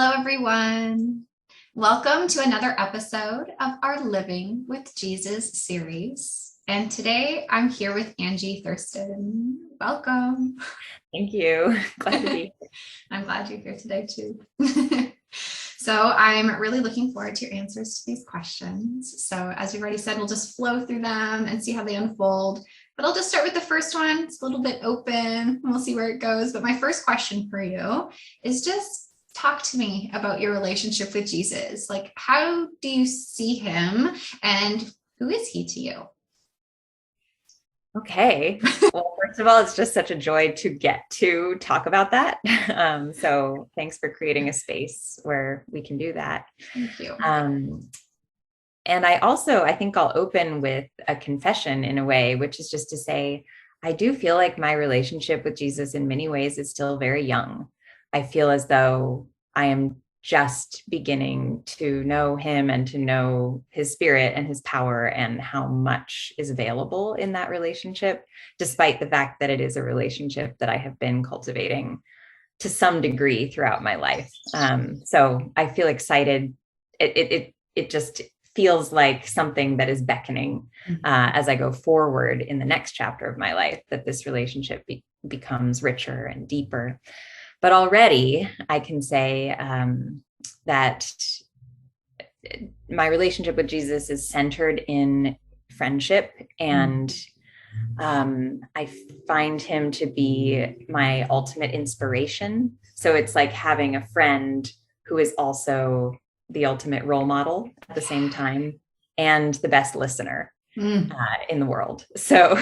Hello, everyone. Welcome to another episode of our Living with Jesus series. And today I'm here with Angie Thurston. Welcome. Thank you. Glad to be here. I'm glad you're here today too. So I'm really looking forward to your answers to these questions. So as we've already said, we'll just flow through them and see how they unfold. But I'll just start with the first one. It's a little bit open and we'll see where it goes. But my first question for you is just talk to me about your relationship with Jesus. Like, how do you see him and who is he to you? Okay. Well, first of all, it's just such a joy to get to talk about that. So thanks for creating a space where we can do that. Thank you. And I think I'll open with a confession in a way, which is just to say, I do feel like my relationship with Jesus in many ways is still very young. I feel as though I am just beginning to know him and to know his spirit and his power and how much is available in that relationship, despite the fact that it is a relationship that I have been cultivating to some degree throughout my life. So I feel excited. It just feels like something that is beckoning as I go forward in the next chapter of my life, that this relationship becomes richer and deeper. But already I can say that my relationship with Jesus is centered in friendship, and I find him to be my ultimate inspiration. So it's like having a friend who is also the ultimate role model at the same time and the best listener in the world. So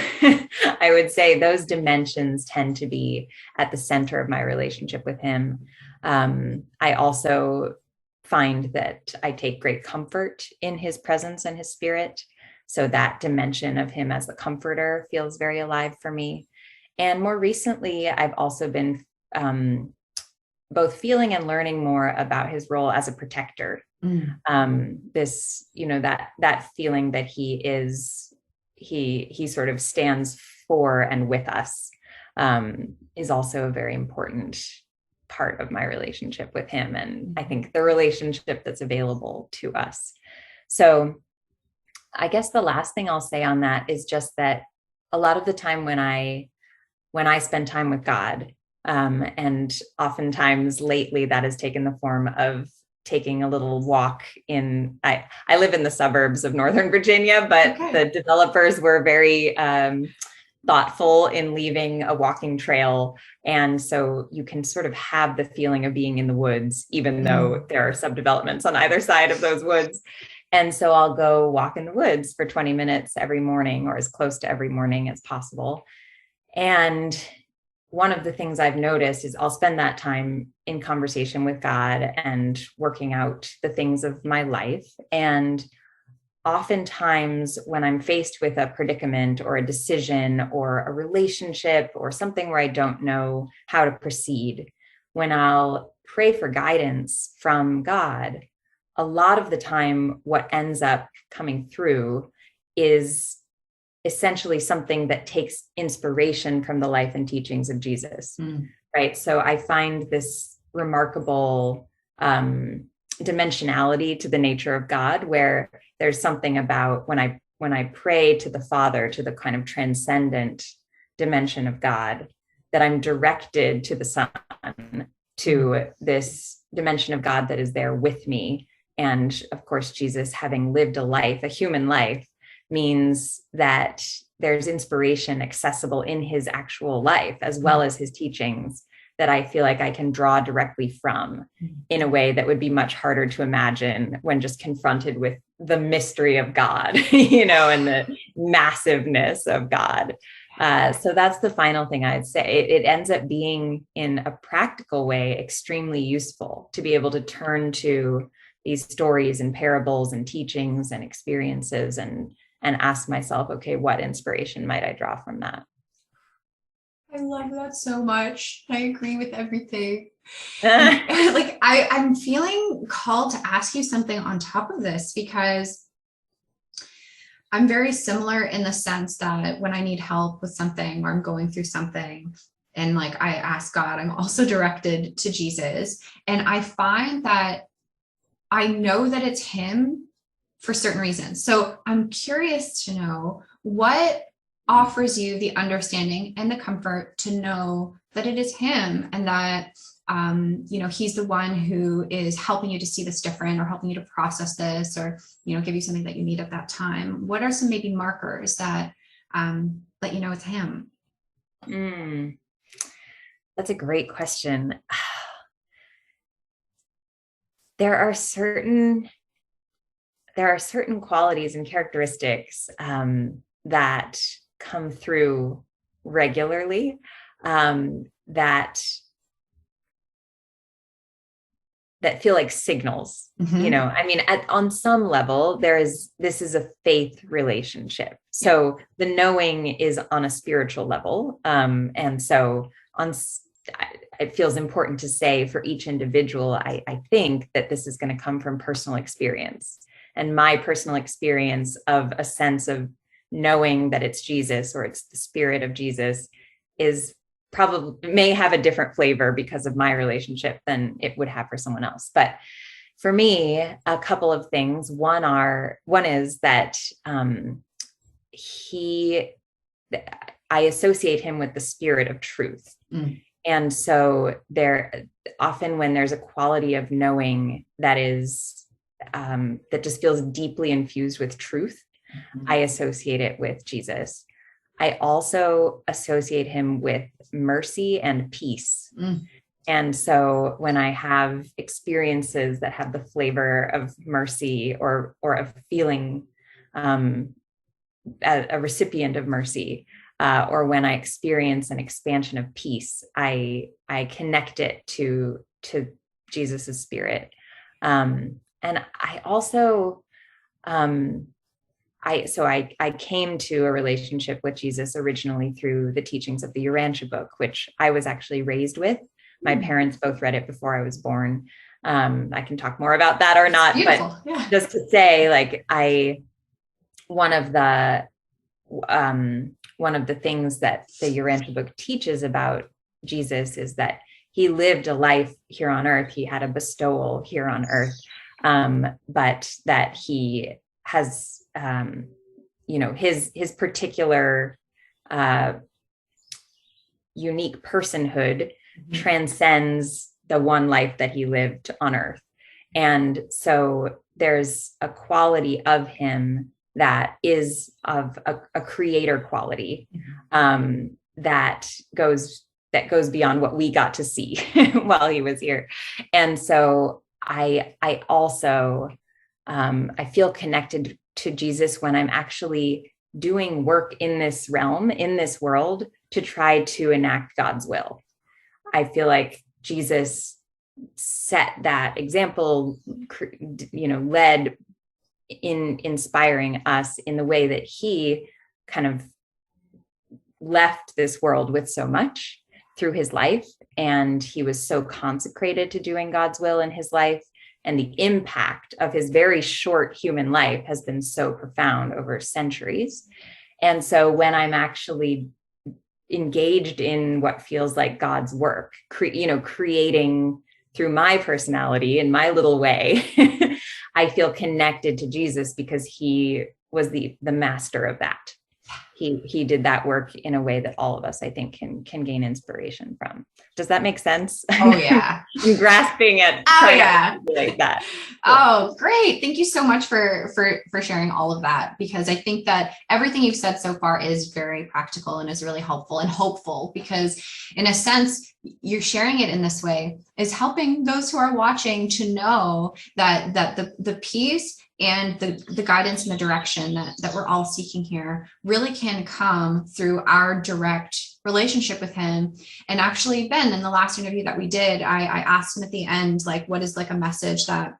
I would say those dimensions tend to be at the center of my relationship with him. I also find that I take great comfort in his presence and his spirit. So that dimension of him as the comforter feels very alive for me. And more recently, I've also been both feeling and learning more about his role as a protector. This, that feeling that he sort of stands for and with us is also a very important part of my relationship with him. And I think the relationship that's available to us. So I guess the last thing I'll say on that is just that a lot of the time when I spend time with God, and oftentimes lately that has taken the form of taking a little walk I live in the suburbs of Northern Virginia, but The developers were very thoughtful in leaving a walking trail. And so you can sort of have the feeling of being in the woods, even though there are subdevelopments on either side of those woods. And so I'll go walk in the woods for 20 minutes every morning, or as close to every morning as possible. And one of the things I've noticed is I'll spend that time in conversation with God and working out the things of my life. And oftentimes when I'm faced with a predicament or a decision or a relationship or something where I don't know how to proceed, when I'll pray for guidance from God, a lot of the time what ends up coming through is essentially something that takes inspiration from the life and teachings of Jesus, right? So I find this remarkable dimensionality to the nature of God, where there's something about when I pray to the Father, to the kind of transcendent dimension of God, that I'm directed to the Son, to this dimension of God that is there with me. And of course, Jesus, having lived a human life, means that there's inspiration accessible in his actual life, as well as his teachings, that I feel like I can draw directly from in a way that would be much harder to imagine when just confronted with the mystery of God, and the massiveness of God. So that's the final thing I'd say. It ends up being, in a practical way, extremely useful to be able to turn to these stories and parables and teachings and experiences and ask myself, okay, what inspiration might I draw from that? I love that so much. I agree with everything. I'm feeling called to ask you something on top of this, because I'm very similar in the sense that when I need help with something or I'm going through something, and like I ask God, I'm also directed to Jesus. And I find that I know that it's him for certain reasons. So I'm curious to know what offers you the understanding and the comfort to know that it is him, and that he's the one who is helping you to see this different, or helping you to process this, or give you something that you need at that time. What are some maybe markers that let you know it's him? That's a great question. There are certain qualities and characteristics that come through regularly, that feel like signals. I mean, on some level, this is a faith relationship. So the knowing is on a spiritual level. And so it feels important to say for each individual, I think that this is going to come from personal experience. And my personal experience of a sense of knowing that it's Jesus, or it's the spirit of Jesus, is probably may have a different flavor because of my relationship than it would have for someone else. But for me, a couple of things. One is that I associate him with the spirit of truth. And so often when there's a quality of knowing that is that just feels deeply infused with truth, I associate it with Jesus. I also associate him with mercy and peace. And so when I have experiences that have the flavor of mercy, or of feeling a recipient of mercy, or when I experience an expansion of peace, I connect it to Jesus's spirit. And I also, I came to a relationship with Jesus originally through the teachings of the Urantia book, which I was actually raised with. My parents both read it before I was born. I can talk more about that or not, but just to say, like, one of the things that the Urantia book teaches about Jesus is that he lived a life here on earth. He had a bestowal here on earth, but that he has, his particular unique personhood transcends the one life that he lived on earth. And so there's a quality of him that is of a creator quality, that goes beyond what we got to see while he was here. And so I also, I feel connected to Jesus when I'm actually doing work in this realm, in this world, to try to enact God's will. I feel like Jesus set that example, led in inspiring us in the way that he kind of left this world with so much through his life. And he was so consecrated to doing God's will in his life. And the impact of his very short human life has been so profound over centuries. And so when I'm actually engaged in what feels like God's work, creating through my personality in my little way, I feel connected to Jesus because he was the master of that. He did that work in a way that all of us, I think, can gain inspiration from. Does that make sense? Oh yeah. I'm grasping at like that. Oh, great. Thank you so much for sharing all of that, because I think that everything you've said so far is very practical and is really helpful and hopeful, because in a sense, you're sharing it in this way is helping those who are watching to know that the peace and the guidance and the direction that we're all seeking here really can come through our direct relationship with him. And actually, Ben, in the last interview that we did, I asked him at the end, like, what is like a message that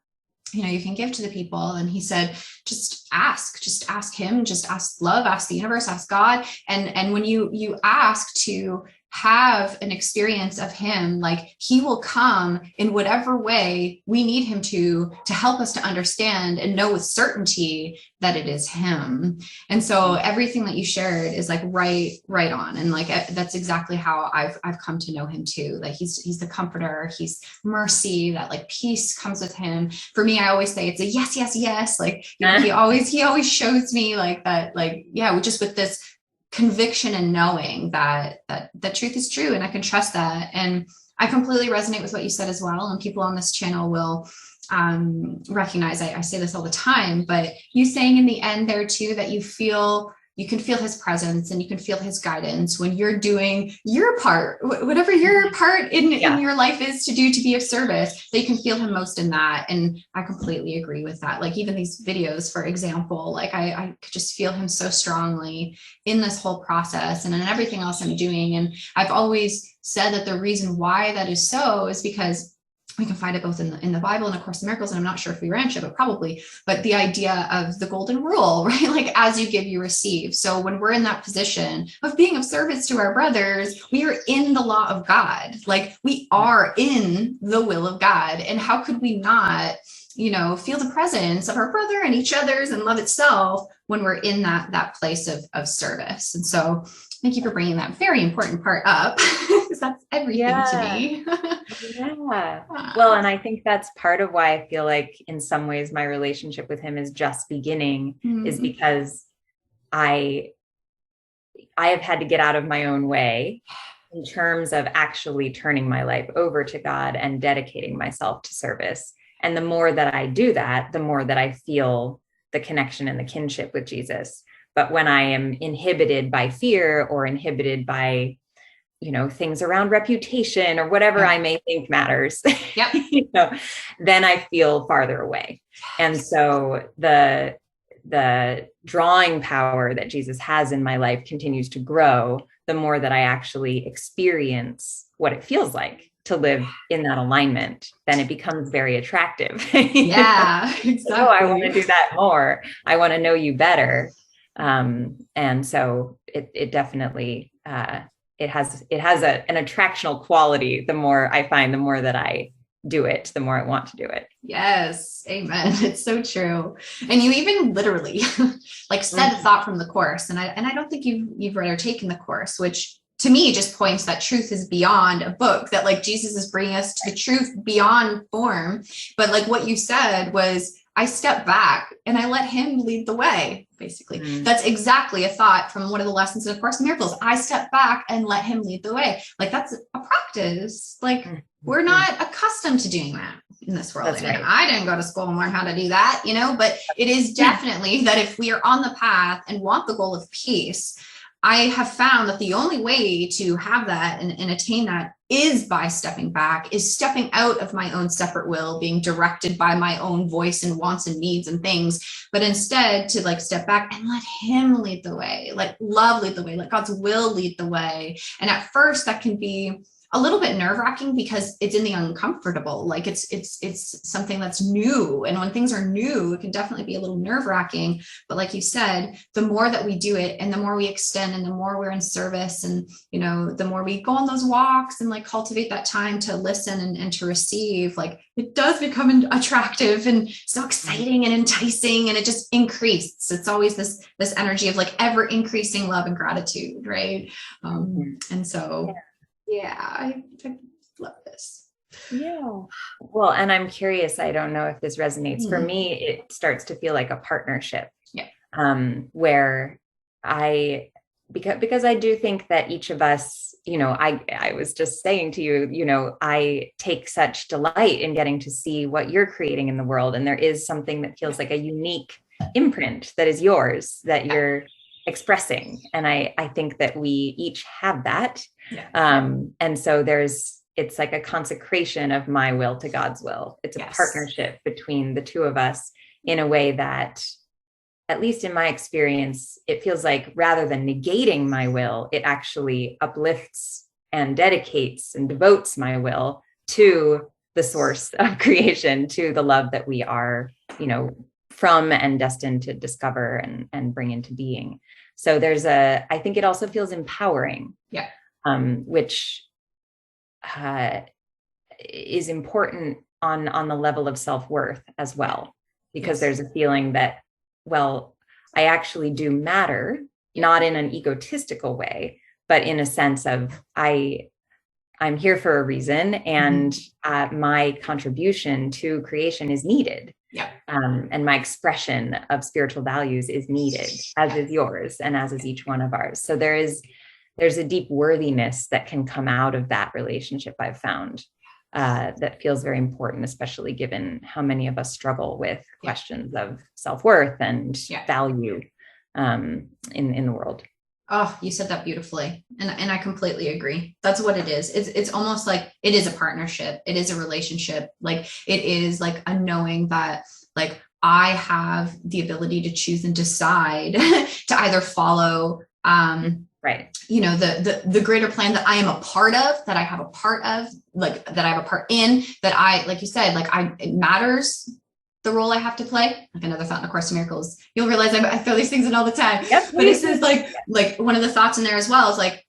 you can give to the people? And he said, just ask him, just ask love, ask the universe, ask God. And when you ask to have an experience of him, like he will come in whatever way we need him to help us to understand and know with certainty that it is him. And so everything that you shared is like right on. And like, that's exactly how I've come to know him too. Like he's the comforter, he's mercy, that like peace comes with him. For me, I always say it's a yes, yes, yes. Like, you know, he always shows me like that, like, yeah, just with this conviction and knowing that truth is true and I can trust that. And I completely resonate with what you said as well. And people on this channel will recognize, I say this all the time, but you saying in the end there too, that you can feel his presence and you can feel his guidance when you're doing your part, whatever your part in your life is to do to be of service, that you can feel him most in that. And I completely agree with that. Like even these videos, for example, like I could just feel him so strongly in this whole process and in everything else I'm doing. And I've always said that the reason why that is so is because we can find it both in the Bible and of course the miracles. And I'm not sure if Urantia, but probably, but the idea of the golden rule, right? Like as you give, you receive. So when we're in that position of being of service to our brothers, we are in the law of God. Like we are in the will of God. And how could we not, feel the presence of our brother and each other's and love itself when we're in that place of service? And so thank you for bringing that very important part up because that's everything to me. Yeah. Well, and I think that's part of why I feel like in some ways my relationship with him is just beginning, is because I have had to get out of my own way in terms of actually turning my life over to God and dedicating myself to service. And the more that I do that, the more that I feel the connection and the kinship with Jesus. But when I am inhibited by fear or inhibited by, things around reputation or whatever I may think matters, then I feel farther away. And so the drawing power that Jesus has in my life continues to grow the more that I actually experience what it feels like to live in that alignment. Then it becomes very attractive. Yeah, exactly. Oh, I want to do that more. I want to know you better. And so it definitely, it has an attractional quality. The more I find, the more that I do it, the more I want to do it. Yes. Amen. It's so true. And you even literally like said a thought from the course. And I don't think you've read or taken the course, which to me just points that truth is beyond a book, that like Jesus is bringing us to the truth beyond form. But like what you said was, I step back and I let him lead the way, basically. That's exactly a thought from one of the lessons of Course in Miracles. I step back and let him lead the way. Like that's a practice. Like we're not accustomed to doing that in this world. That's right. I didn't go to school and learn how to do that, but it is definitely that if we are on the path and want the goal of peace, I have found that the only way to have that and attain that is by stepping back, is stepping out of my own separate will, being directed by my own voice and wants and needs and things, but instead to like step back and let him lead the way, let love lead the way, let God's will lead the way. And at first that can be a little bit nerve-wracking because it's in the uncomfortable. Like it's something that's new. And when things are new, it can definitely be a little nerve-wracking. But like you said, the more that we do it and the more we extend and the more we're in service and, the more we go on those walks and like cultivate that time to listen and to receive, like it does become attractive and so exciting and enticing, and it just increases. It's always this energy of like ever increasing love and gratitude. Right. And so yeah, I love this. Yeah. Well, and I'm curious, I don't know if this resonates. For me, it starts to feel like a partnership. Yeah. Where because I do think that each of us, I was just saying to you, I take such delight in getting to see what you're creating in the world. And there is something that feels like a unique imprint that is yours, that you're expressing. And I think that we each have that. Yeah. And so it's like a consecration of my will to God's will. It's a partnership between the two of us in a way that, at least in my experience, it feels like rather than negating my will, it actually uplifts and dedicates and devotes my will to the source of creation, to the love that we are, from and destined to discover and bring into being. So I think it also feels empowering. Yeah. which is important on the level of self-worth as well, because there's a feeling that, well, I actually do matter, not in an egotistical way, but in a sense of I'm here for a reason, and my contribution to creation is needed. And my expression of spiritual values is needed, as is yours and as is each one of ours. So there's a deep worthiness that can come out of that relationship, I've found, that feels very important, especially given how many of us struggle with questions of self-worth and value in the world. Oh, you said that beautifully. And I completely agree. That's what it is. It's almost like it is a partnership. It is a relationship. Like it is like a knowing that like I have the ability to choose and decide to either follow, the greater plan that I am a part of, that I have a part of, like that I have a part in, that I, like you said, like it matters the role I have to play. Like another thought in A Course in Miracles, you'll realize I throw these things in all the time. But it says like one of the thoughts in there as well is like,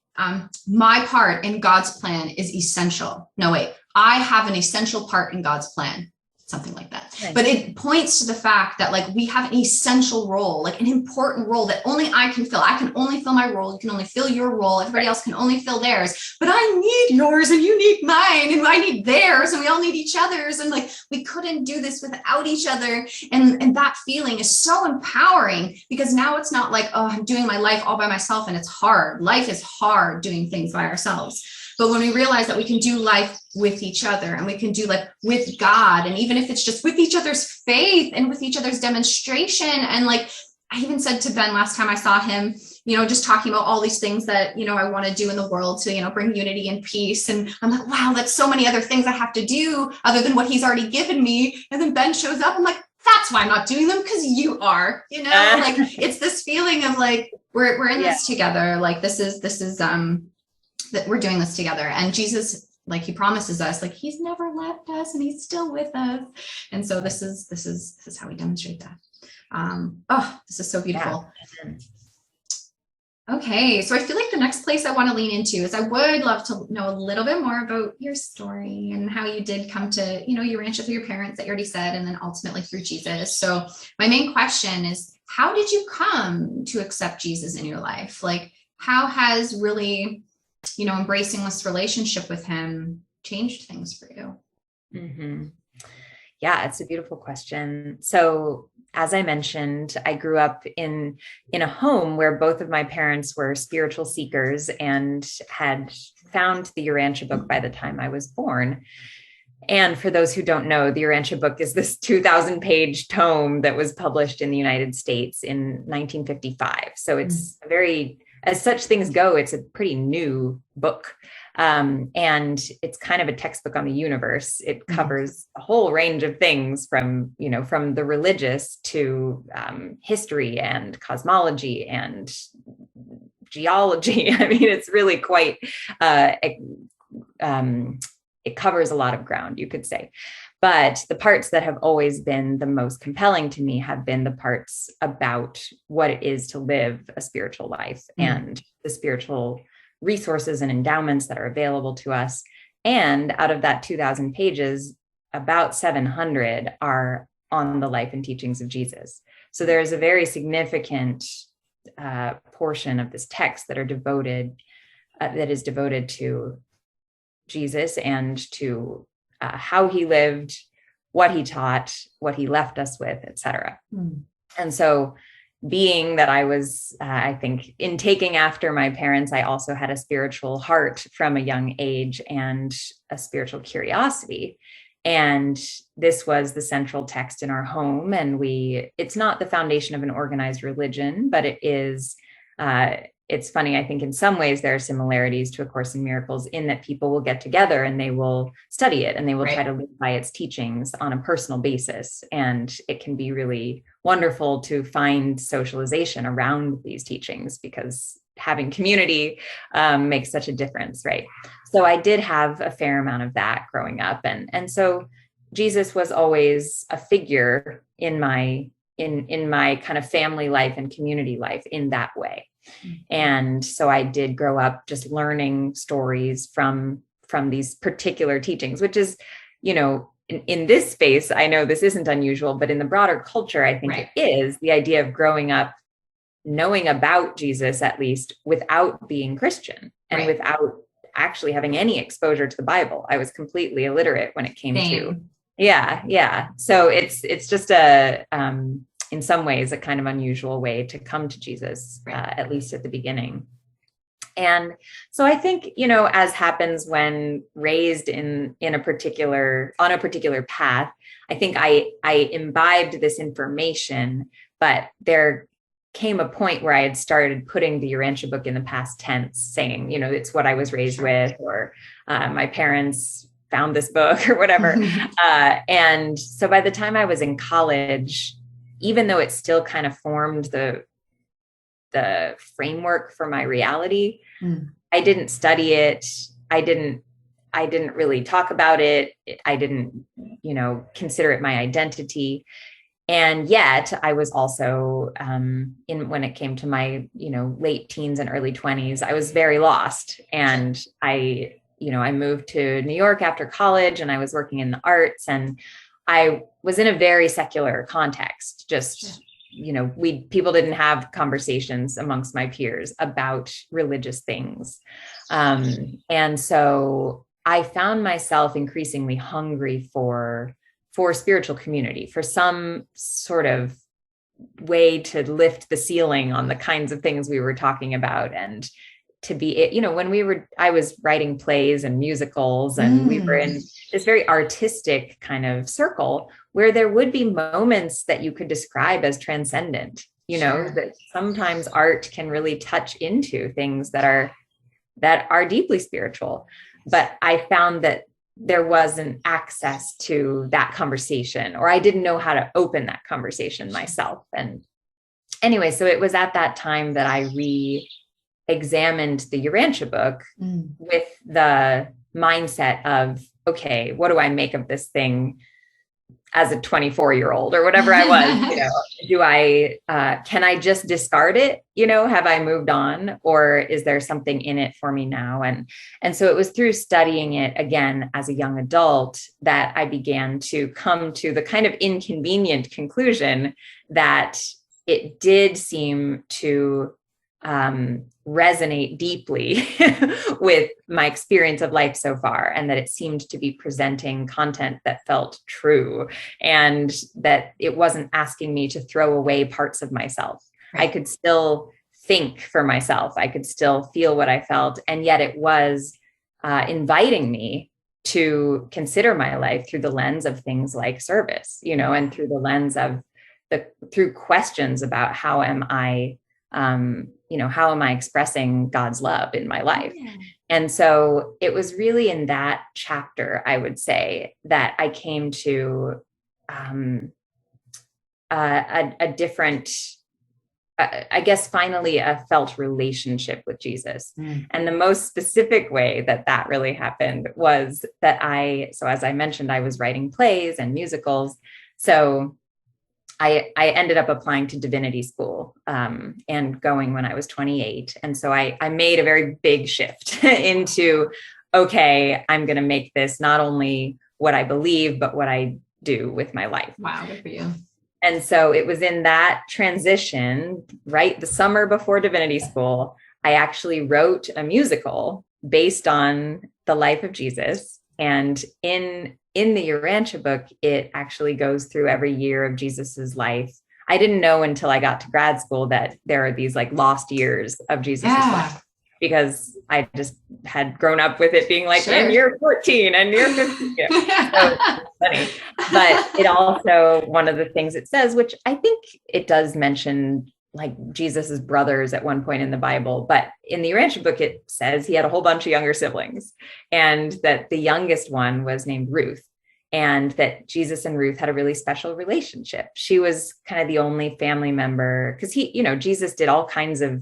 my part in God's plan is essential. No, wait, I have an essential part in God's plan. Something like that. Right. But it points to the fact that like we have an essential role, like an important role that only I can fill. I can only fill my role. You can only fill your role. Everybody else can only fill theirs. But I need yours and you need mine and I need theirs and we all need each other's. And like we couldn't do this without each other. And that feeling is so empowering, because now it's not like, oh, I'm doing my life all by myself and it's hard. Life is hard doing things by ourselves. But when we realize that we can do life with each other and we can do like with God, and even if it's just with each other's faith and with each other's demonstration. And like, I even said to Ben last time I saw him, just talking about all these things that, I want to do in the world to, bring unity and peace. And I'm like, wow, that's so many other things I have to do other than what he's already given me. And then Ben shows up. I'm like, that's why I'm not doing them, because you are, like it's this feeling of like, we're in this together. Like this is that we're doing this together. And Jesus, like he promises us, like he's never left us and he's still with us. And so this is how we demonstrate that. This is so beautiful. Okay. So I feel like the next place I want to lean into is I would love to know a little bit more about your story and how you did come to, Urantia through your parents that you already said, and then ultimately through Jesus. So my main question is, how did you come to accept Jesus in your life? Like how has really embracing this relationship with him changed things for you? Mm-hmm. Yeah, it's a beautiful question. So as I mentioned, I grew up in a home where both of my parents were spiritual seekers and had found the Urantia book by the time I was born. And for those who don't know, the Urantia book is this 2,000-page tome that was published in the United States in 1955. So it's a very, as such things go, it's a pretty new book. And it's kind of a textbook on the universe. It covers a whole range of things from the religious to history and cosmology and geology. I mean, it's really quite, it covers a lot of ground, you could say. But the parts that have always been the most compelling to me have been the parts about what it is to live a spiritual life and the spiritual resources and endowments that are available to us. And out of that 2,000 pages, about 700 are on the life and teachings of Jesus. So there is a very significant portion of this text that is devoted to Jesus and to how he lived, what he taught, what he left us with, etc. And so being that I was, I think, in taking after my parents, I also had a spiritual heart from a young age and a spiritual curiosity. And this was the central text in our home. And it's not the foundation of an organized religion, but it is, it's funny, I think in some ways there are similarities to A Course in Miracles in that people will get together and they will study it and they will try to live by its teachings on a personal basis. And it can be really wonderful to find socialization around these teachings because having community makes such a difference, right? So I did have a fair amount of that growing up. And so Jesus was always a figure in my kind of family life and community life in that way. And so I did grow up just learning stories from these particular teachings, which is, in this space, I know this isn't unusual, but in the broader culture, I think it is the idea of growing up knowing about Jesus, at least, without being Christian and without actually having any exposure to the Bible. I was completely illiterate when it came to. Yeah. So it's just in some ways, a kind of unusual way to come to Jesus, at least at the beginning. And so I think, as happens when raised on a particular path, I think I imbibed this information, but there came a point where I had started putting the Urantia book in the past tense, saying, it's what I was raised with, or my parents found this book or whatever. And so by the time I was in college, even though it still kind of formed the framework for my reality, I didn't study it. I didn't really talk about it. I didn't, consider it my identity. And yet I was also when it came to my, late teens and early 20s, I was very lost. And I moved to New York after college, and I was working in the arts, and I was in a very secular context. Just, people didn't have conversations amongst my peers about religious things. And so I found myself increasingly hungry for spiritual community, for some sort of way to lift the ceiling on the kinds of things we were talking about, and to be, when I was writing plays and musicals, and we were in this very artistic kind of circle where there would be moments that you could describe as transcendent, that sometimes art can really touch into things that are deeply spiritual. But I found that there wasn't access to that conversation, or I didn't know how to open that conversation myself. And anyway, so it was at that time that I re-examined the Urantia book with the mindset of, okay, what do I make of this thing as a 24-year-old or whatever I was? Can I just discard it? Have I moved on, or is there something in it for me now? And so it was through studying it again as a young adult that I began to come to the kind of inconvenient conclusion that it did seem to resonate deeply with my experience of life so far, and that it seemed to be presenting content that felt true, and that it wasn't asking me to throw away parts of myself. I could still think for myself. I could still feel what I felt. And yet it was inviting me to consider my life through the lens of things like service, and through the lens of through questions about how am I expressing God's love in my life? And so it was really in that chapter, I would say, that I came to a different, I guess, finally a felt relationship with Jesus. And the most specific way that really happened was that so as I mentioned, I was writing plays and musicals. So I ended up applying to divinity school and going when I was 28. And so I made a very big shift into, okay, I'm going to make this not only what I believe, but what I do with my life. Wow, good for you. And so it was in that transition, right, the summer before divinity school, I actually wrote a musical based on the life of Jesus. And in the Urantia book, it actually goes through every year of Jesus's life. I didn't know until I got to grad school that there are these like lost years of Jesus's life, because I just had grown up with it being like, and year 14 and year 15. So it's funny. But it also, one of the things it says, which I think it does mention like Jesus's brothers at one point in the Bible, but in the Urantia book, it says he had a whole bunch of younger siblings, and that the youngest one was named Ruth, and that Jesus and Ruth had a really special relationship. She was kind of the only family member, because Jesus did all kinds of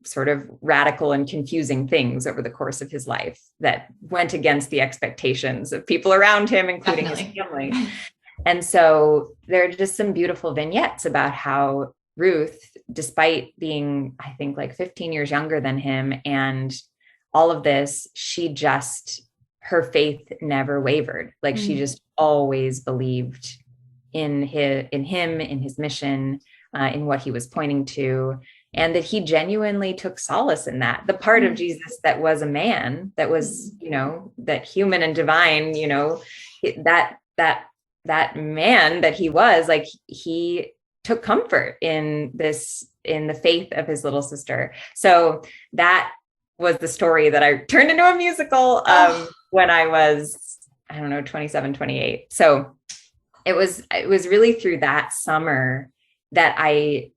sort of radical and confusing things over the course of his life that went against the expectations of people around him, including his family. And so there are just some beautiful vignettes about how Ruth, despite being, I think, like 15 years younger than him and all of this, her faith never wavered. Like she just always believed in him, in his mission, in what he was pointing to, and that he genuinely took solace in that. The part of Jesus that was a man, that was, that human and divine, that man that he was, like, he took comfort in the faith of his little sister. So that was the story that I turned into a musical when I was, 27, 28. So it was really through that summer that I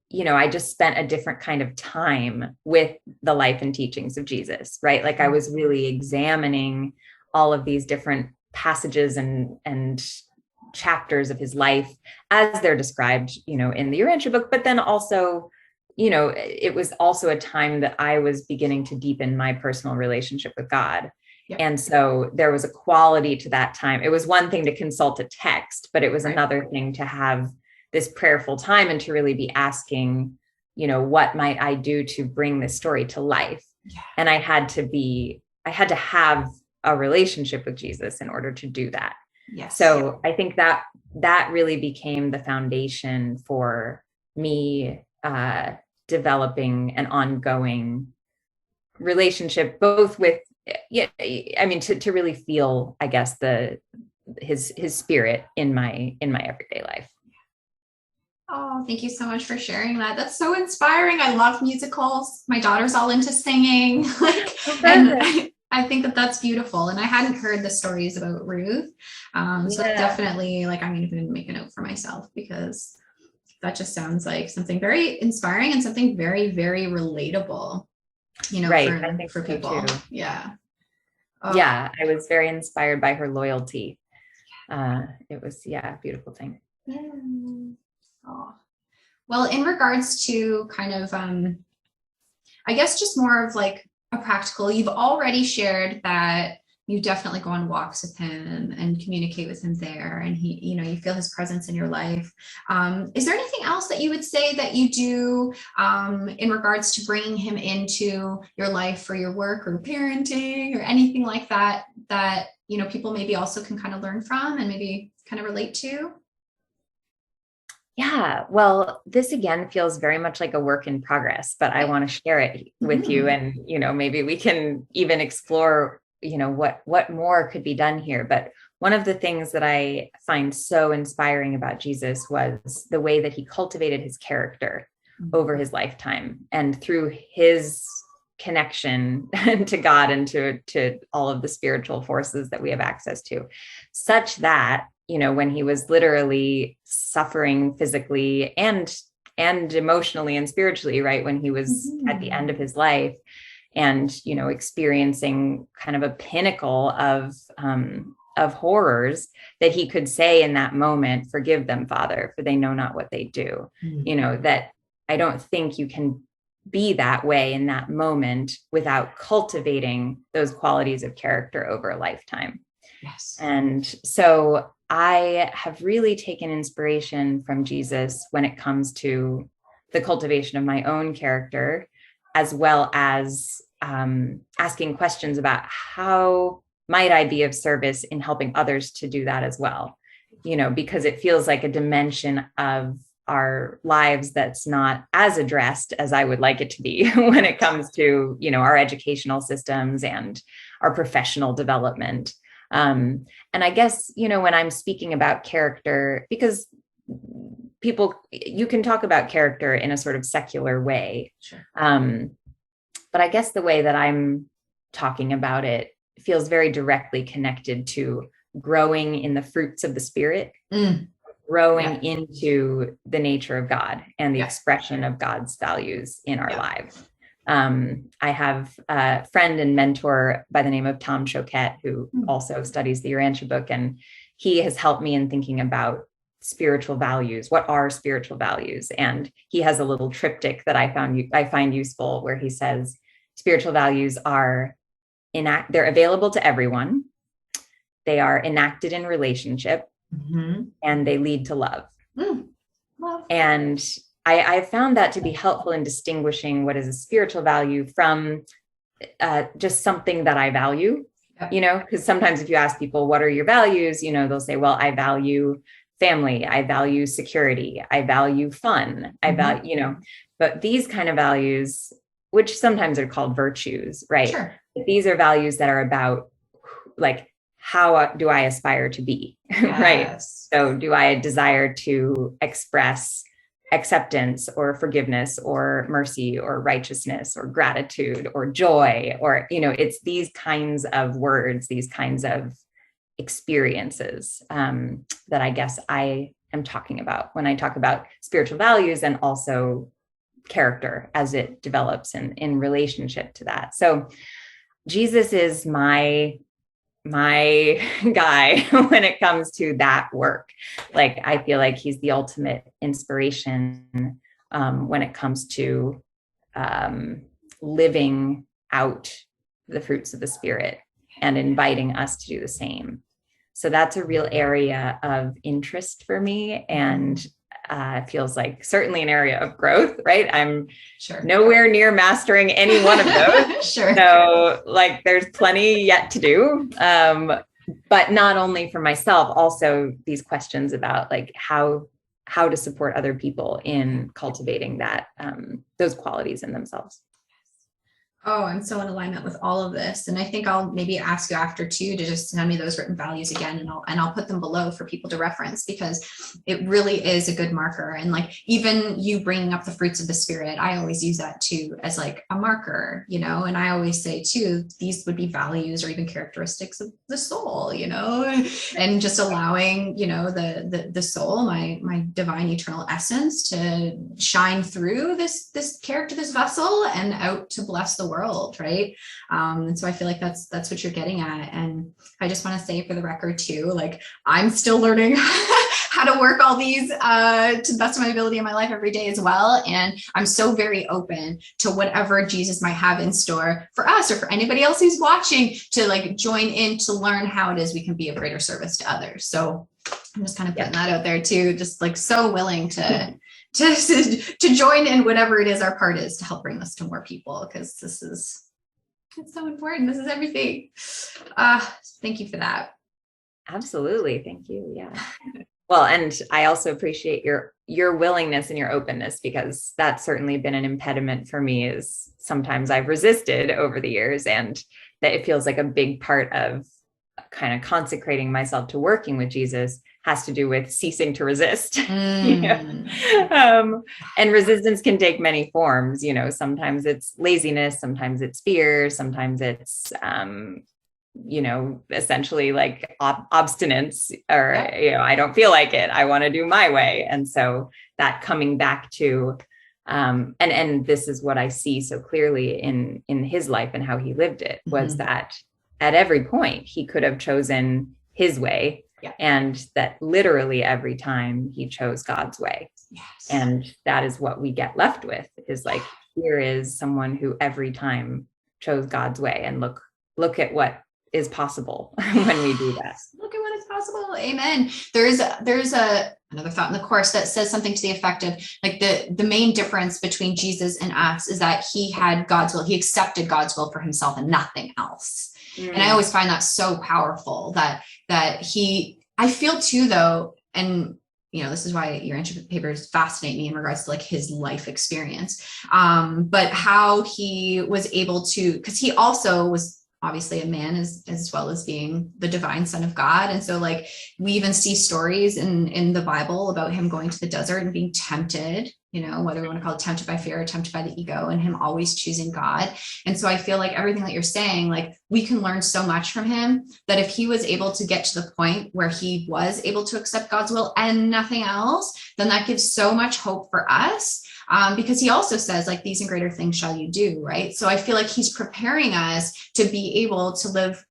just spent a different kind of time with the life and teachings of Jesus, right? Like I was really examining all of these different passages and chapters of his life as they're described, in the Urantia book, but then also, it was also a time that I was beginning to deepen my personal relationship with God. Yep. And so there was a quality to that time. It was one thing to consult a text, but it was another thing to have this prayerful time and to really be asking, what might I do to bring this story to life? Yeah. And I had to have a relationship with Jesus in order to do that. Yes. So I think that really became the foundation for me developing an ongoing relationship, both with, to really feel, I guess, his spirit in my everyday life. Oh, thank you so much for sharing that. That's so inspiring. I love musicals. My daughter's all into singing. And I think that that's beautiful. And I hadn't heard the stories about Ruth. So definitely, I'm even going to make a note for myself, because that just sounds like something very inspiring and something very, very relatable, for people. Too. Yeah. Oh. Yeah. I was very inspired by her loyalty. It was, a beautiful thing. Yeah. Oh. Well, in regards to kind of, I guess just more of like a practical, you've already shared that you definitely go on walks with him and communicate with him there, and he, you feel his presence in your life. Is there anything else that you would say that you do in regards to bringing him into your life for your work or parenting or anything like that, that, people maybe also can kind of learn from and maybe kind of relate to? Yeah, well, this again feels very much like a work in progress, but I want to share it with you, and, maybe we can even explore, what more could be done here. But one of the things that I find so inspiring about Jesus was the way that he cultivated his character over his lifetime, and through his connection to God and to all of the spiritual forces that we have access to, such that, when he was literally suffering physically and emotionally and spiritually, right, when he was at the end of his life and, experiencing kind of a pinnacle of horrors, that he could say in that moment, "Forgive them, Father, for they know not what they do." That I don't think you can be that way in that moment without cultivating those qualities of character over a lifetime. Yes. And so I have really taken inspiration from Jesus when it comes to the cultivation of my own character, as well as asking questions about how might I be of service in helping others to do that as well, because it feels like a dimension of our lives that's not as addressed as I would like it to be when it comes to, our educational systems and our professional development. And I guess, when I'm speaking about character, because you can talk about character in a sort of secular way. Sure. But I guess the way that I'm talking about it feels very directly connected to growing in the fruits of the Spirit, growing into the nature of God and the expression of God's values in our lives. I have a friend and mentor by the name of Tom Choquette, who also studies the Urantia book, and he has helped me in thinking about spiritual values. What are spiritual values? And he has a little triptych that I find useful, where he says spiritual values are they're available to everyone, they are enacted in relationship, and they lead to love. Love. And I found that to be helpful in distinguishing what is a spiritual value from just something that I value, because sometimes if you ask people, what are your values? They'll say, well, I value family. I value security. I value fun. I value, but these kind of values, which sometimes are called virtues, right? Sure. But these are values that are about like, how do I aspire to be, right? So do I desire to express acceptance or forgiveness or mercy or righteousness or gratitude or joy, or, it's these kinds of words, these kinds of experiences that I guess I am talking about when I talk about spiritual values, and also character as it develops in relationship to that. So Jesus is my guy when it comes to that work. Like, I feel like he's the ultimate inspiration when it comes to living out the fruits of the Spirit and inviting us to do the same. So that's a real area of interest for me, and feels like certainly an area of growth, right? I'm nowhere near mastering any one of those. So like, there's plenty yet to do. But not only for myself, also these questions about like how to support other people in cultivating that, those qualities in themselves. Oh, I'm so in alignment with all of this. And I think I'll maybe ask you after too, to just send me those written values again, and I'll put them below for people to reference, because it really is a good marker. And like, even you bringing up the fruits of the Spirit, I always use that too, as like a marker, and I always say too, these would be values or even characteristics of the soul, and just allowing, the soul, my divine eternal essence, to shine through this character, this vessel, and out to bless the world, right? And so I feel like that's what you're getting at. And I just want to say for the record too, like, I'm still learning how to work all these to the best of my ability in my life every day as well. And I'm so very open to whatever Jesus might have in store for us, or for anybody else who's watching, to like join in to learn how it is we can be of greater service to others. So I'm just kind of putting that out there too, just like so willing to join in whatever it is our part is to help bring this to more people, because it's so important. This is everything. Thank you for that. Absolutely. Thank you. Yeah. Well, and I also appreciate your willingness and your openness, because that's certainly been an impediment for me, is sometimes I've resisted over the years, and that it feels like a big part of kind of consecrating myself to working with Jesus has to do with ceasing to resist. And resistance can take many forms. Sometimes it's laziness, sometimes it's fear, sometimes it's essentially like obstinance, or I don't feel like it, I want to do my way. And so that coming back to and this is what I see so clearly in his life and how he lived it, was that at every point he could have chosen his way. And that literally every time he chose God's way. And that is what we get left with, is like, here is someone who every time chose God's way, and look at what is possible when we do that. Look at what is possible. Amen. There's another thought in the course that says something to the effect of like, the main difference between Jesus and us is that he had God's will. He accepted God's will for himself and nothing else. And I always find that so powerful, that I feel too, though, and this is why Urantia papers fascinate me in regards to like his life experience, but how he was able to, because he also was obviously a man as well as being the divine Son of God. And so like, we even see stories in the Bible about him going to the desert and being tempted, whether we want to call it tempted by fear or tempted by the ego, and him always choosing God. And so I feel like everything that you're saying, like, we can learn so much from him, that if he was able to get to the point where he was able to accept God's will and nothing else, then that gives so much hope for us. Because he also says, like, these and greater things shall you do, right? So I feel like he's preparing us to be able to live,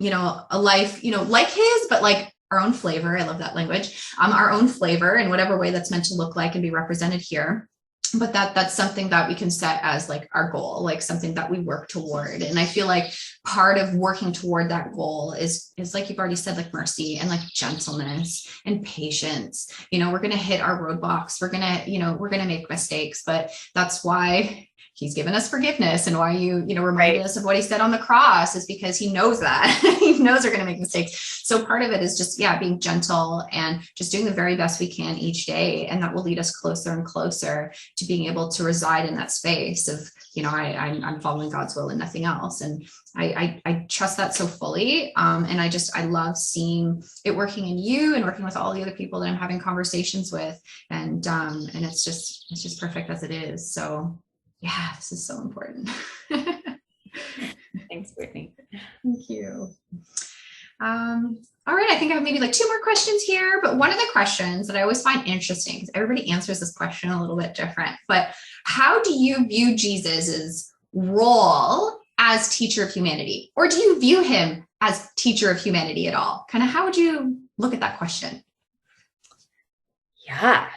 a life, like his, but like our own flavor. I love that language. Our own flavor in whatever way that's meant to look like and be represented here. but that's something that we can set as like our goal, like something that we work toward. And I feel like part of working toward that goal is like you've already said, like mercy and like gentleness and patience. We're going to hit our roadblocks. We're going to make mistakes, but that's why he's given us forgiveness, and why reminded us of what he said on the cross is because he knows that he knows we're going to make mistakes. So part of it is just, being gentle and just doing the very best we can each day. And that will lead us closer and closer to being able to reside in that space of, I'm following God's will and nothing else. And I trust that so fully. And I love seeing it working in you and working with all the other people that I'm having conversations with. And it's just perfect as it is. So yeah, this is so important. Thanks, Brittany. Thank you. All right, I think I have maybe like 2 more questions here, but one of the questions that I always find interesting, because everybody answers this question a little bit different, but how do you view Jesus's role as teacher of humanity? Or do you view him as teacher of humanity at all? Kind of how would you look at that question? Yeah.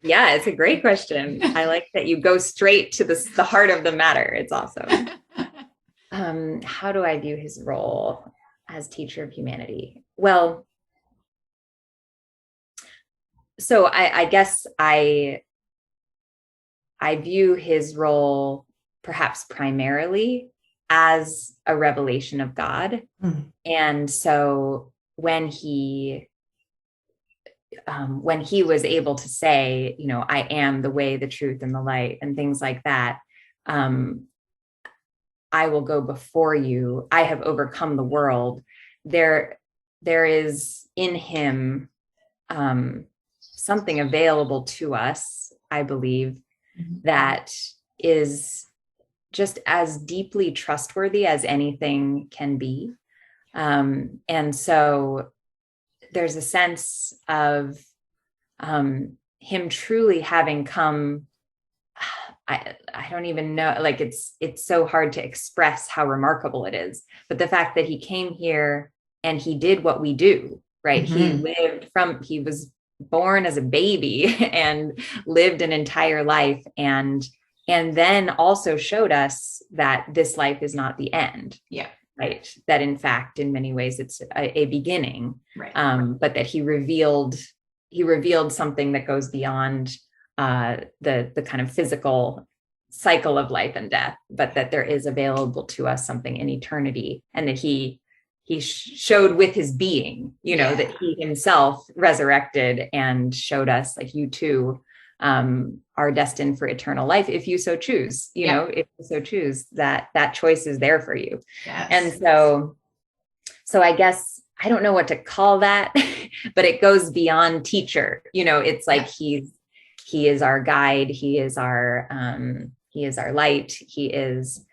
Yeah, it's a great question. I like that you go straight to the heart of the matter. It's awesome. How do I view his role as teacher of humanity? Well, so I guess I view his role perhaps primarily as a revelation of God. Mm. And so when he was able to say, I am the way, the truth, and the light, and things like that, I will go before you. I have overcome the world. There is in him something available to us, I believe, that is just as deeply trustworthy as anything can be. And so there's a sense of him truly having come. I don't even know, like it's so hard to express how remarkable it is. But the fact that he came here and he did what we do, right? Mm-hmm. He was born as a baby and lived an entire life, and then also showed us that this life is not the end. Yeah. Right. That in fact, in many ways, it's a beginning. Right. But that he revealed something that goes beyond the kind of physical cycle of life and death, but that there is available to us something in eternity, and that he showed with his being, that he himself resurrected and showed us, like, you too are destined for eternal life if you so choose, if you so choose, that choice is there for you. Yes. And so I guess I don't know what to call that, but it goes beyond teacher. It's like he is our guide. He is our light. He is,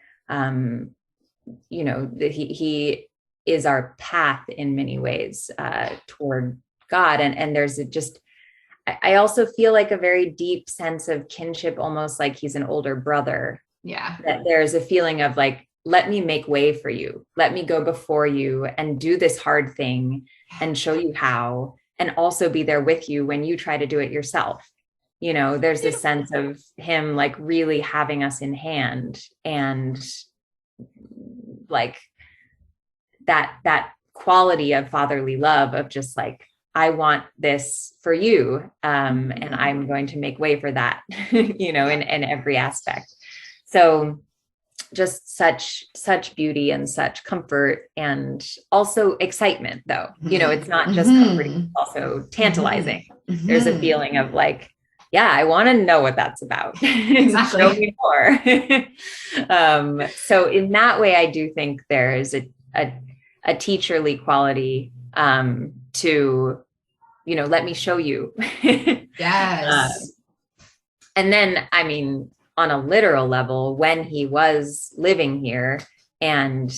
he is our path in many ways toward God. And there's I also feel like a very deep sense of kinship, almost like he's an older brother. Yeah. That there's a feeling of like, let me make way for you. Let me go before you and do this hard thing and show you how, and also be there with you when you try to do it yourself. There's this sense of him like really having us in hand, and like that quality of fatherly love of just like, I want this for you. And I'm going to make way for that, in every aspect. So just such beauty and such comfort, and also excitement though. It's not just comforting, it's also tantalizing. There's a feeling of like, yeah, I want to know what that's about. Exactly. Show me more. So in that way, I do think there is a teacherly quality to, let me show you. Yes. And then, I mean, on a literal level, when he was living here and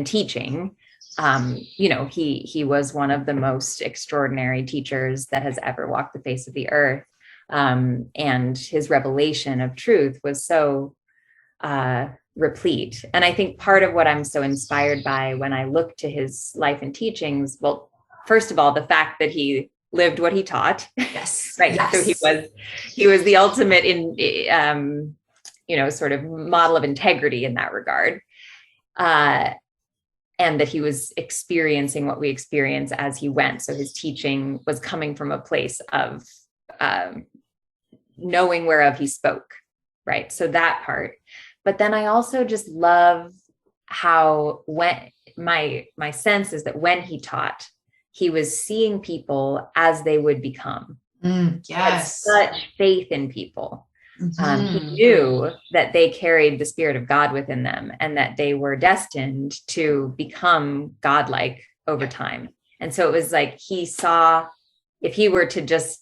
teaching, he was one of the most extraordinary teachers that has ever walked the face of the earth. And his revelation of truth was so replete. And I think part of what I'm so inspired by when I look to his life and teachings, well, first of all, the fact that he lived what he taught. Yes. Right. Yes. So he was the ultimate in, sort of model of integrity in that regard. And that he was experiencing what we experience as he went. So his teaching was coming from a place of knowing whereof he spoke. Right. So that part. But then I also just love how when my sense is that when he taught, he was seeing people as they would become. Yes. He had such faith in people. He knew that they carried the Spirit of God within them and that they were destined to become godlike over time. And so it was like he saw, if he were to just,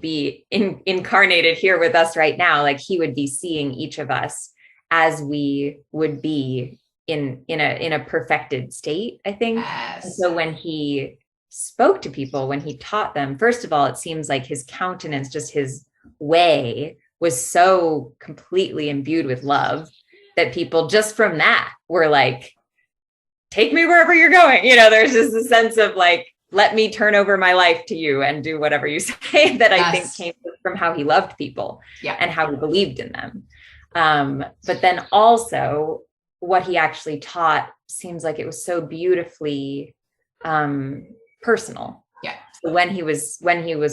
be incarnated here with us right now, like he would be seeing each of us as we would be in a perfected state, I think. Yes. So when he spoke to people, when he taught them, first of all, it seems like his countenance, just his way, was so completely imbued with love that people just from that were like, take me wherever you're going. There's just a sense of like, let me turn over my life to you and do whatever you say, that I think came from how he loved people and how he believed in them. But then also what he actually taught seems like it was so beautifully personal. Yeah. So when he was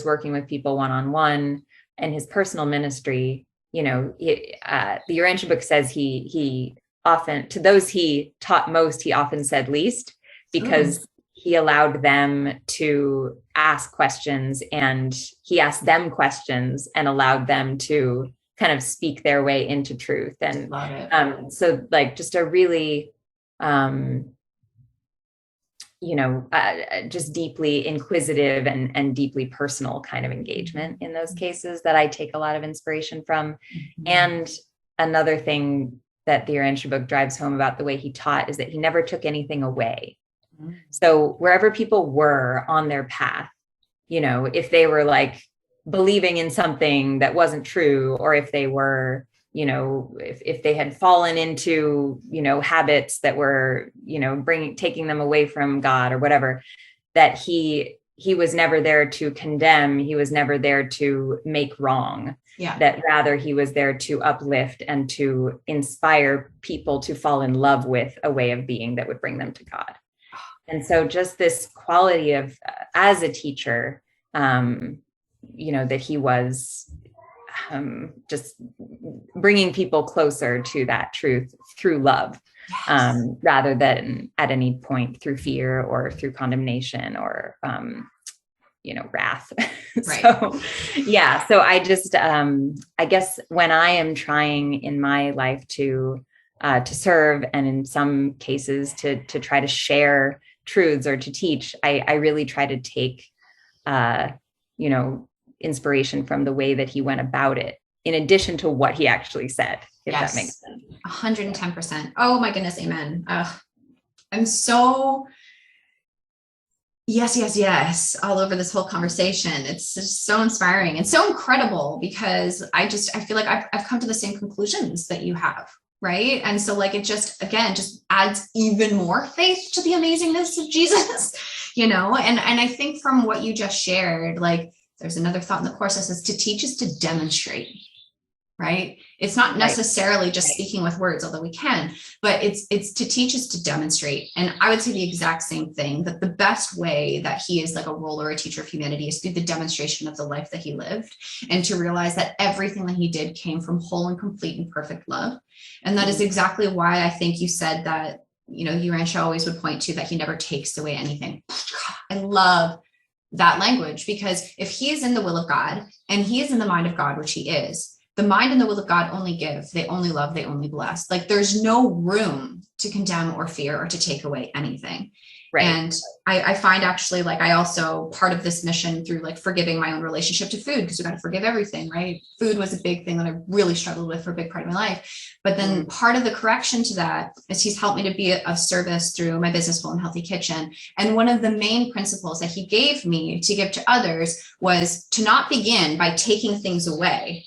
working with people one-on-one and his personal ministry, the Urantia book says he often, to those he taught most, he often said least, because he allowed them to ask questions and he asked them questions and allowed them to kind of speak their way into truth. And love it. So like just a really, just deeply inquisitive and deeply personal kind of engagement in those cases that I take a lot of inspiration from. And another thing that the Urantia book drives home about the way he taught is that he never took anything away. So wherever people were on their path, if they were like believing in something that wasn't true, or if they were, if they had fallen into, habits that were, taking them away from God or whatever, that he was never there to condemn. He was never there to make wrong. Yeah. That rather he was there to uplift and to inspire people to fall in love with a way of being that would bring them to God. And so just this quality of, as a teacher, that he was just bringing people closer to that truth through love, rather than at any point through fear or through condemnation or, wrath. Right. So I just, I guess when I am trying in my life to serve, and in some cases to try to share truths or to teach, I really try to take, inspiration from the way that he went about it, in addition to what he actually said, if that makes sense. 110%. Oh my goodness. Amen. I'm so, yes, all over this whole conversation. It's just so inspiring and so incredible, because I feel like I've come to the same conclusions that you have. Right. And so like, it just adds even more faith to the amazingness of Jesus, and I think from what you just shared, like there's another thought in the course that says to teach is to demonstrate. Right. It's not necessarily just speaking with words, although we can, but it's to teach is to demonstrate. And I would say the exact same thing, that the best way that he is like a role or a teacher of humanity is through the demonstration of the life that he lived, and to realize that everything that he did came from whole and complete and perfect love. And that is exactly why I think you said that, Urantia always would point to that he never takes away anything. I love that language, because if he is in the will of God and he is in the mind of God, which he is, the mind and the will of God only give, they only love, they only bless. Like there's no room to condemn or fear or to take away anything. Right. And I find actually, like, I also part of this mission through like forgiving my own relationship to food, because we got to forgive everything, right? Food was a big thing that I really struggled with for a big part of my life. But then part of the correction to that is he's helped me to be of service through my business, Full and Healthy Kitchen. And one of the main principles that he gave me to give to others was to not begin by taking things away,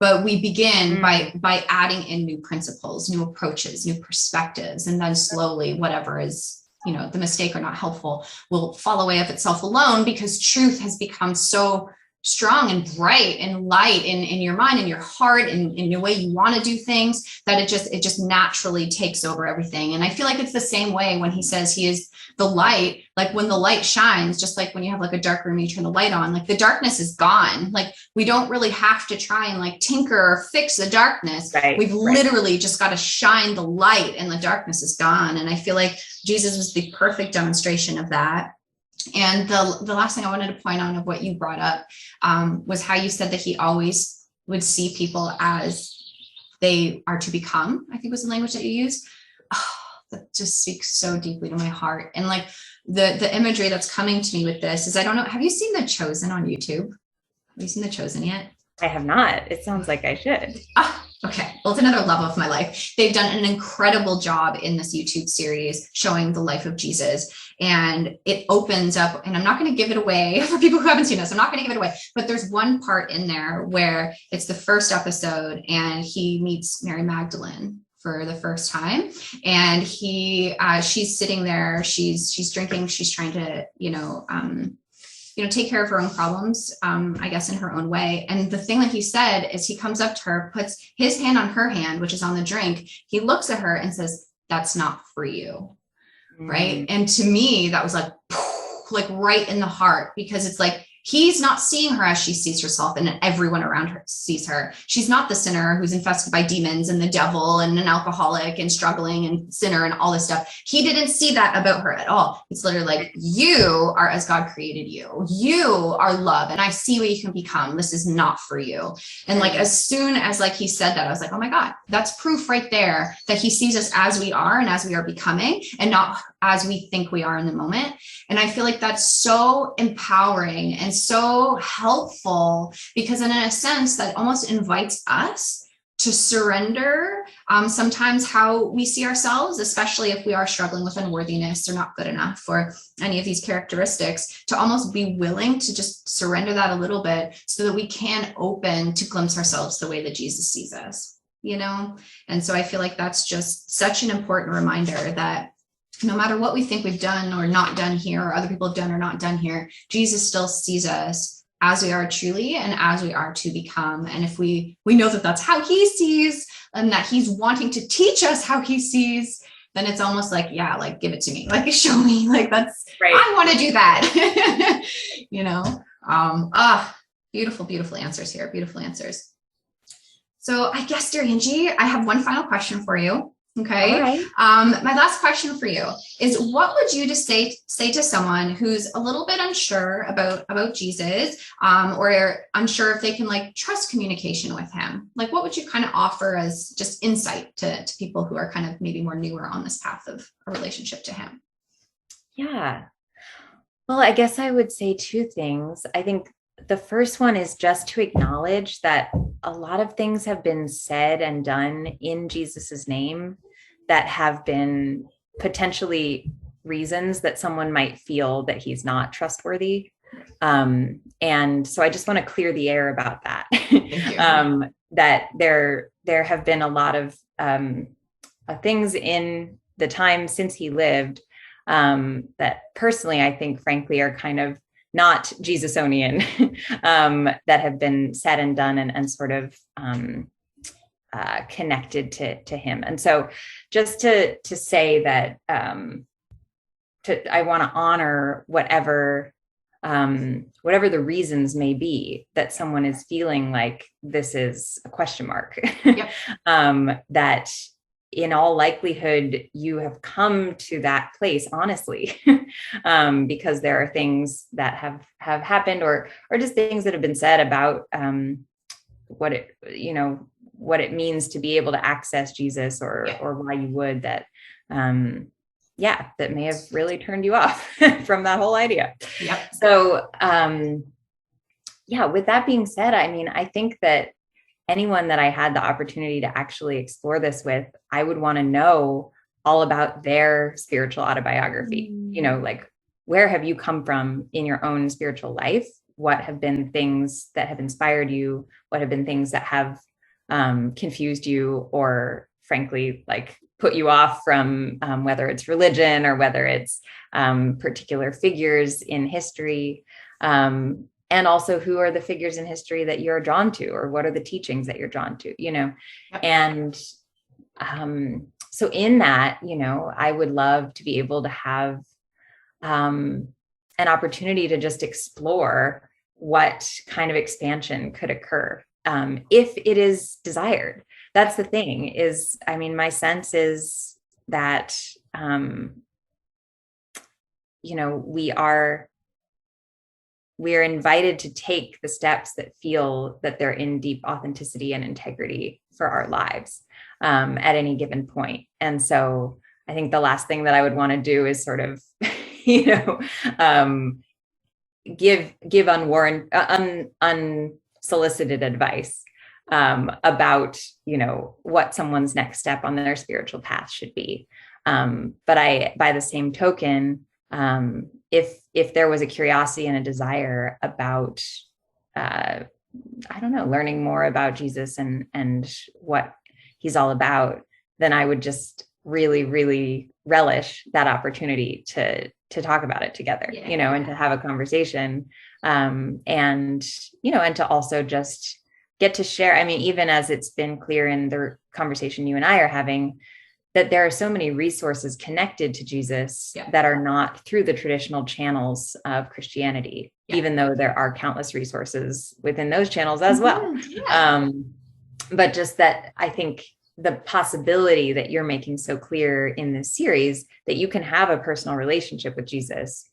but we begin by adding in new principles, new approaches, new perspectives, and then slowly whatever is, the mistake or not helpful will fall away of itself alone, because truth has become so strong and bright and light in your mind and your heart and in the way you want to do things, that it just naturally takes over everything. And I feel like it's the same way when he says he is the light. Like when the light shines, just like when you have like a dark room, you turn the light on, like the darkness is gone. Like we don't really have to try and like tinker or fix the darkness. We've literally just got to shine the light and the darkness is gone. And I feel like Jesus was the perfect demonstration of that. And the last thing I wanted to point out of what you brought up was how you said that he always would see people as they are to become, I think was the language that you used. Oh, that just speaks so deeply to my heart. And like the imagery that's coming to me with this is, I don't know, have you seen The Chosen on YouTube? Have you seen The Chosen yet? I have not. It sounds like I should. Okay. Well, it's another love of my life. They've done an incredible job in this YouTube series showing the life of Jesus. And it opens up, and I'm not going to give it away for people who haven't seen this. I'm not going to give it away, but there's one part in there where it's the first episode and he meets Mary Magdalene for the first time. And she's sitting there, she's drinking, she's trying to, take care of her own problems, I guess, in her own way. And the thing that he said is he comes up to her, puts his hand on her hand, which is on the drink. He looks at her and says, "That's not for you." Right. And to me, that was like right in the heart, because it's like, he's not seeing her as she sees herself, and everyone around her sees her. She's not the sinner who's infested by demons and the devil and an alcoholic and struggling and sinner and all this stuff. He didn't see that about her at all. It's literally like, you are as God created you. You are love, and I see what you can become. This is not for you. And like, as soon as like he said that, I was like, oh my God, that's proof right there that he sees us as we are and as we are becoming, and not as we think we are in the moment. And I feel like that's so empowering and so helpful, because in a sense that almost invites us to surrender sometimes how we see ourselves, especially if we are struggling with unworthiness or not good enough or any of these characteristics, to almost be willing to just surrender that a little bit so that we can open to glimpse ourselves the way that Jesus sees us, And so I feel like that's just such an important reminder that no matter what we think we've done or not done here, or other people have done or not done here, Jesus still sees us as we are truly and as we are to become. And if we know that that's how he sees, and that he's wanting to teach us how he sees, then it's almost like, yeah, like, give it to me, like, show me, like, that's right. I want to do that. Beautiful, beautiful answers here. Beautiful answers. So I guess, dear Angie, I have one final question for you. Okay. Right. My last question for you is, what would you just say to someone who's a little bit unsure about Jesus, or unsure if they can like trust communication with him? Like, what would you kind of offer as just insight to people who are kind of maybe more newer on this path of a relationship to him? Yeah. Well, I guess I would say two things. I think the first one is just to acknowledge that a lot of things have been said and done in Jesus's name that have been potentially reasons that someone might feel that he's not trustworthy. And so I just want to clear the air about that. That there have been a lot of things in the time since he lived that personally, I think, frankly, are kind of not Jesusonian, that have been said and done and sort of connected to him. And so just to say that I want to honor whatever the reasons may be that someone is feeling like this is a question mark. Yep. That in all likelihood, you have come to that place, honestly, because there are things that have happened or just things that have been said about what it means to be able to access Jesus or why you would, that may have really turned you off from that whole idea. Yep. So, with that being said, I mean, I think that anyone that I had the opportunity to actually explore this with, I would want to know all about their spiritual autobiography. Like, where have you come from in your own spiritual life? What have been things that have inspired you? What have been things that have confused you or frankly, like put you off from whether it's religion or whether it's particular figures in history. And also, who are the figures in history that you're drawn to, or what are the teachings that you're drawn to, Yep. And so in that, I would love to be able to have an opportunity to just explore what kind of expansion could occur if it is desired. That's the thing is, my sense is that, we are invited to take the steps that feel that they're in deep authenticity and integrity for our lives at any given point. And so I think the last thing that I would want to do is sort of, give unsolicited advice about, what someone's next step on their spiritual path should be. But by the same token, if there was a curiosity and a desire about, learning more about Jesus and what he's all about, then I would just really, really relish that opportunity to talk about it together, and to have a conversation, and to also just get to share. Even as it's been clear in the conversation you and I are having, that there are so many resources connected to Jesus that are not through the traditional channels of Christianity, even though there are countless resources within those channels as well. But just that, I think the possibility that you're making so clear in this series, that you can have a personal relationship with Jesus,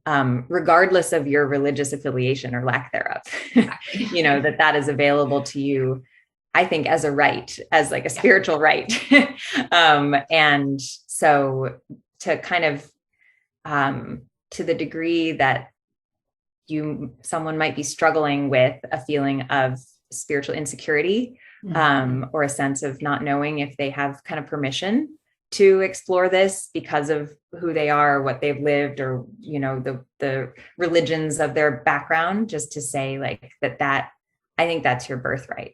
regardless of your religious affiliation or lack thereof, that is available to you, I think, as a right, as like a spiritual right. And so to kind of, to the degree that someone might be struggling with a feeling of spiritual insecurity, or a sense of not knowing if they have kind of permission to explore this because of who they are, what they've lived, or, the religions of their background, just to say like that I think that's your birthright.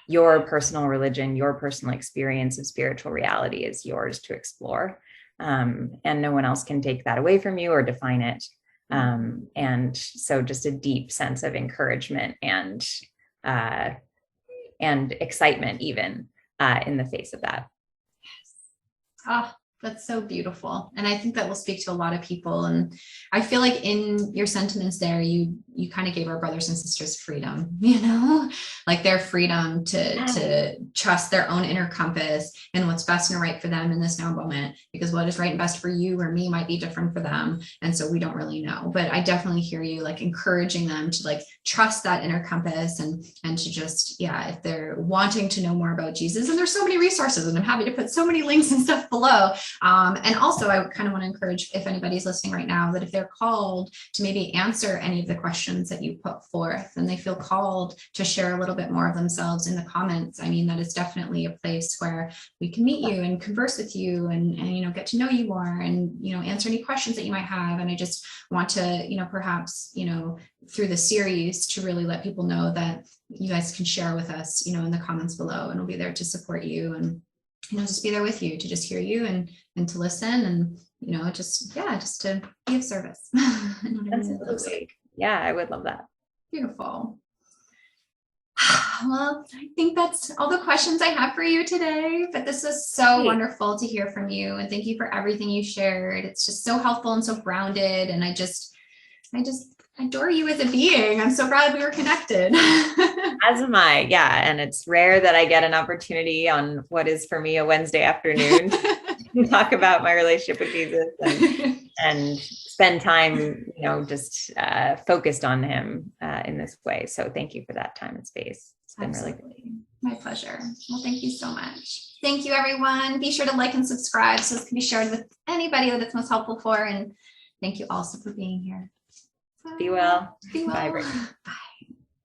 Your personal religion, your personal experience of spiritual reality is yours to explore. And no one else can take that away from you or define it. And so just a deep sense of encouragement and excitement, even in the face of that. Yes. Oh, that's so beautiful. And I think that will speak to a lot of people. And I feel like in your sentiments there, you kind of gave our brothers and sisters freedom, like their freedom to trust their own inner compass and what's best and right for them in this now moment, because what is right and best for you or me might be different for them. And so we don't really know, but I definitely hear you like encouraging them to like trust that inner compass and to just, if they're wanting to know more about Jesus, and there's so many resources, and I'm happy to put so many links and stuff below. And also I kind of want to encourage, if anybody's listening right now, that if they're called to maybe answer any of the questions that you put forth and they feel called to share a little bit more of themselves in the comments, that is definitely a place where we can meet you and converse with you and get to know you more and, answer any questions that you might have. And I just want to, perhaps, through the series to really let people know that you guys can share with us, in the comments below, and we'll be there to support you and, just be there with you, to just hear you and to listen and, just to be of service. Absolutely. Yeah, I would love that. Beautiful. Well, I think that's all the questions I have for you today, but this was so wonderful to hear from you, and thank you for everything you shared. It's just so helpful and so grounded, and I just adore you as a being. I'm so glad we were connected. As am I. Yeah. And it's rare that I get an opportunity on what is for me a Wednesday afternoon to talk about my relationship with Jesus and spend time, just focused on him in this way. So thank you for that time and space. It's been really good. My pleasure. Well, thank you so much. Thank you, everyone. Be sure to like and subscribe so this can be shared with anybody that it's most helpful for. And thank you also for being here. Be well. Be well. Bye. Bye.